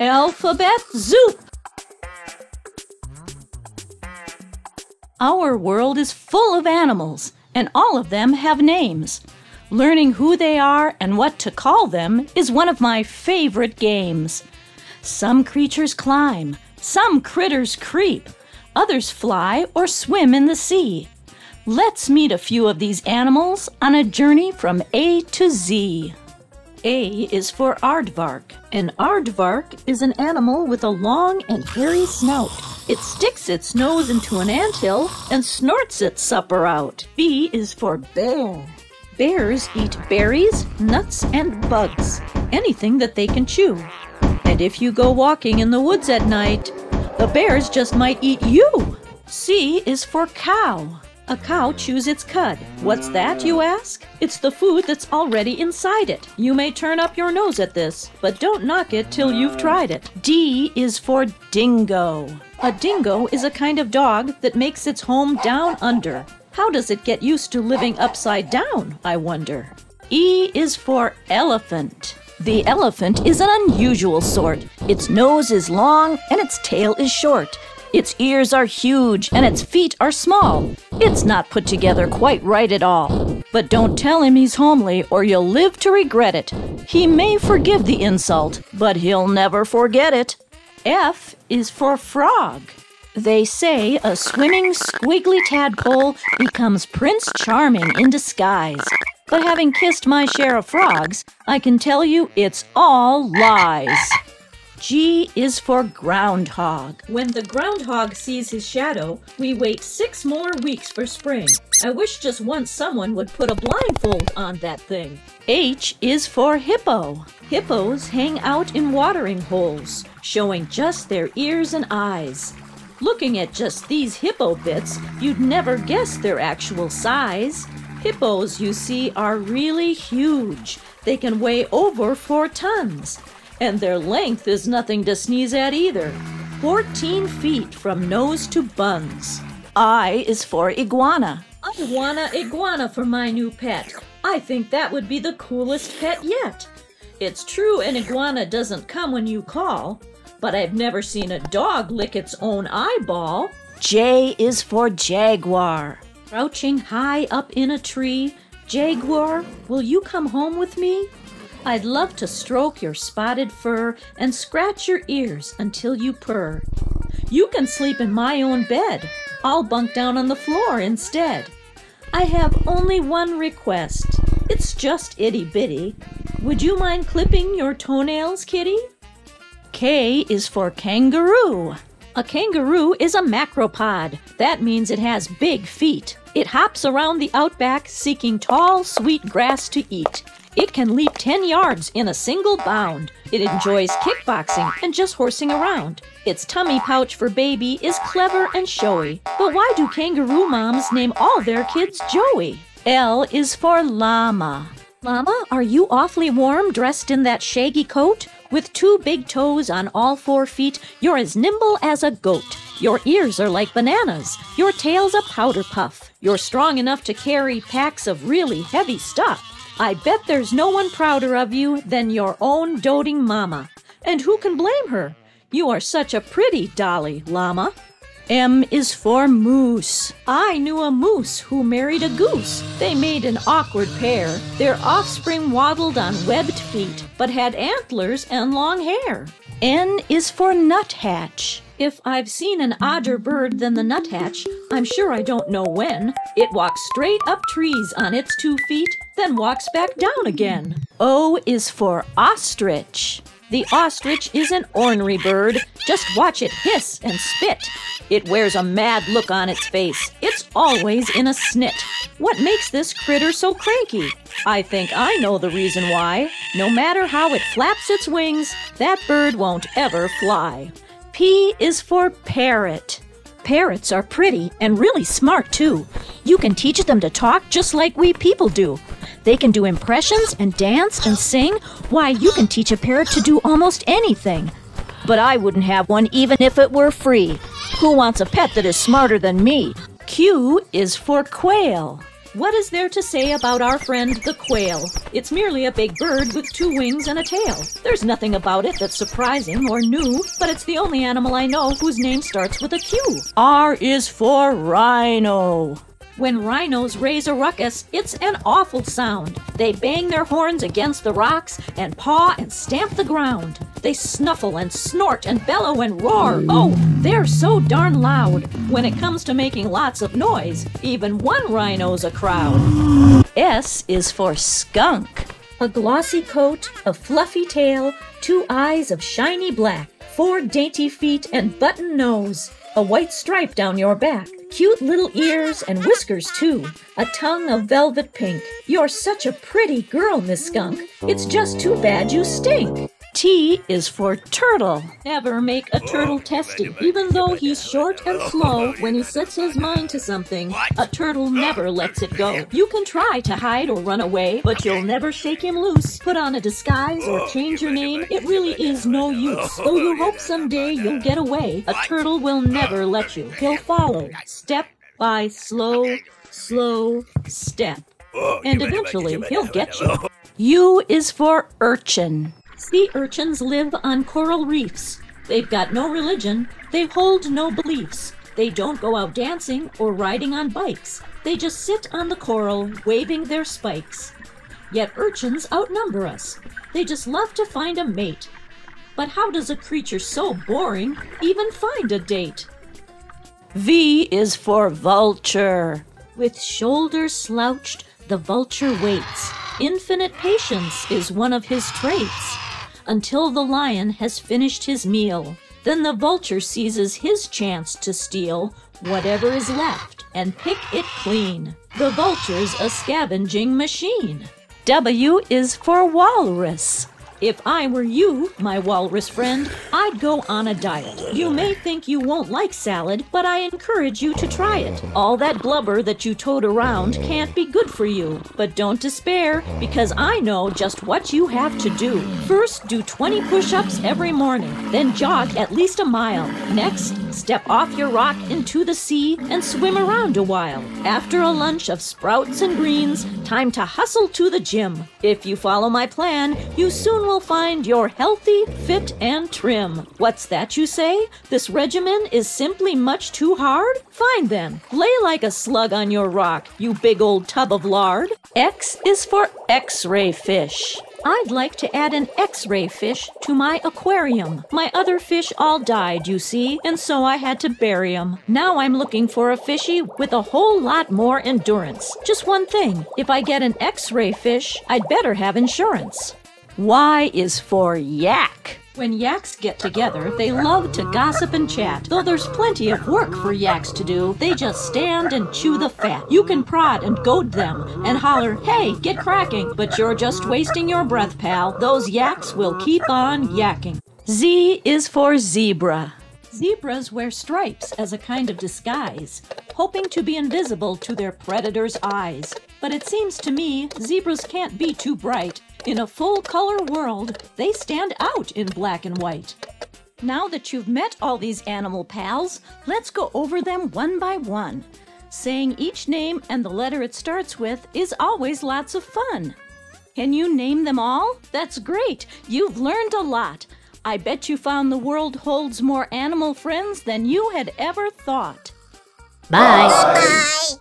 Alphabet Zoop! Our world is full of animals, and all of them have names. Learning who they are and what to call them is one of my favorite games. Some creatures climb, some critters creep, others fly or swim in the sea. Let's meet a few of these animals on a journey from A to Z. A is for aardvark. An aardvark is an animal with a long and hairy snout. It sticks its nose into an anthill and snorts its supper out. B is for bear. Bears eat berries, nuts, and bugs, anything that they can chew. And if you go walking in the woods at night, the bears just might eat you. C is for cow. A cow chews its cud. What's that, you ask? It's the food that's already inside it. You may turn up your nose at this, but don't knock it till you've tried it. D is for dingo. A dingo is a kind of dog that makes its home down under. How does it get used to living upside down, I wonder? E is for elephant. The elephant is an unusual sort. Its nose is long and its tail is short. Its ears are huge and its feet are small. It's not put together quite right at all. But don't tell him he's homely or you'll live to regret it. He may forgive the insult, but he'll never forget it. F is for frog. They say a swimming, squiggly tadpole becomes Prince Charming in disguise. But having kissed my share of frogs, I can tell you it's all lies. G is for groundhog. When the groundhog sees his shadow, we wait 6 more weeks for spring. I wish just once someone would put a blindfold on that thing. H is for hippo. Hippos hang out in watering holes, showing just their ears and eyes. Looking at just these hippo bits, you'd never guess their actual size. Hippos, you see, are really huge. They can weigh over 4 tons. And their length is nothing to sneeze at either. 14 feet from nose to buns. I is for iguana. I want an iguana for my new pet. I think that would be the coolest pet yet. It's true an iguana doesn't come when you call, but I've never seen a dog lick its own eyeball. J is for jaguar. Crouching high up in a tree, Jaguar, will you come home with me? I'd love to stroke your spotted fur and scratch your ears until you purr. You can sleep in my own bed. I'll bunk down on the floor instead. I have only one request. It's just itty-bitty. Would you mind clipping your toenails, kitty? K is for kangaroo. A kangaroo is a macropod. That means it has big feet. It hops around the outback seeking tall, sweet grass to eat. It can leap 10 yards in a single bound. It enjoys kickboxing and just horsing around. Its tummy pouch for baby is clever and showy. But why do kangaroo moms name all their kids Joey? L is for llama. Llama, are you awfully warm dressed in that shaggy coat? With 2 big toes on all 4 feet, you're as nimble as a goat. Your ears are like bananas. Your tail's a powder puff. You're strong enough to carry packs of really heavy stuff. I bet there's no one prouder of you than your own doting mama. And who can blame her? You are such a pretty dolly, llama. M is for moose. I knew a moose who married a goose. They made an awkward pair. Their offspring waddled on webbed feet, but had antlers and long hair. N is for nuthatch. If I've seen an odder bird than the nuthatch, I'm sure I don't know when. It walks straight up trees on its 2 feet, then walks back down again. O is for ostrich. The ostrich is an ornery bird. Just watch it hiss and spit. It wears a mad look on its face. It's always in a snit. What makes this critter so cranky? I think I know the reason why. No matter how it flaps its wings, that bird won't ever fly. P is for parrot. Parrots are pretty and really smart too. You can teach them to talk just like we people do. They can do impressions and dance and sing. Why, you can teach a parrot to do almost anything. But I wouldn't have one even if it were free. Who wants a pet that is smarter than me? Q is for quail. What is there to say about our friend the quail? It's merely a big bird with 2 wings and a tail. There's nothing about it that's surprising or new, but it's the only animal I know whose name starts with a Q. R is for rhino. When rhinos raise a ruckus, it's an awful sound. They bang their horns against the rocks and paw and stamp the ground. They snuffle and snort and bellow and roar. Oh, they're so darn loud. When it comes to making lots of noise, even one rhino's a crowd. S is for skunk. A glossy coat, a fluffy tail, 2 eyes of shiny black, 4 dainty feet and button nose, a white stripe down your back, cute little ears and whiskers too, a tongue of velvet pink. You're such a pretty girl, Miss Skunk. It's just too bad you stink. T is for turtle. Never make a turtle testy. Even though he's short and slow, when he sets his mind to something, a turtle never lets it go. You can try to hide or run away, but you'll never shake him loose. Put on a disguise or change your name, it really is no use. Though you hope someday you'll get away, a turtle will never let you. He'll follow, step by slow step. And eventually, he'll get you. U is for urchin. Sea urchins live on coral reefs. They've got no religion. They hold no beliefs. They don't go out dancing or riding on bikes. They just sit on the coral, waving their spikes. Yet urchins outnumber us. They just love to find a mate. But how does a creature so boring even find a date? V is for vulture. With shoulders slouched, the vulture waits. Infinite patience is one of his traits. Until the lion has finished his meal. Then the vulture seizes his chance to steal whatever is left and pick it clean. The vulture's a scavenging machine. W is for walrus. If I were you, my walrus friend, I'd go on a diet. You may think you won't like salad, but I encourage you to try it. All that blubber that you tote around can't be good for you. But don't despair, because I know just what you have to do. First, do 20 push-ups every morning, then jog at least a mile. Next, step off your rock into the sea and swim around a while. After a lunch of sprouts and greens, time to hustle to the gym. If you follow my plan, you soon will find you're healthy, fit, and trim. What's that you say? This regimen is simply much too hard? Fine then, lay like a slug on your rock, you big old tub of lard. X is for X-ray fish. I'd like to add an X-ray fish to my aquarium. My other fish all died, you see, and so I had to bury 'em. Now I'm looking for a fishy with a whole lot more endurance. Just one thing, if I get an X-ray fish, I'd better have insurance. Y is for yak. When yaks get together, they love to gossip and chat. Though there's plenty of work for yaks to do, they just stand and chew the fat. You can prod and goad them and holler, "Hey, get cracking!" But you're just wasting your breath, pal. Those yaks will keep on yakking. Z is for zebra. Zebras wear stripes as a kind of disguise, hoping to be invisible to their predators' eyes. But it seems to me zebras can't be too bright. In a full-color world, they stand out in black and white. Now that you've met all these animal pals, let's go over them one by one. Saying each name and the letter it starts with is always lots of fun. Can you name them all? That's great! You've learned a lot. I bet you found the world holds more animal friends than you had ever thought. Bye. Bye.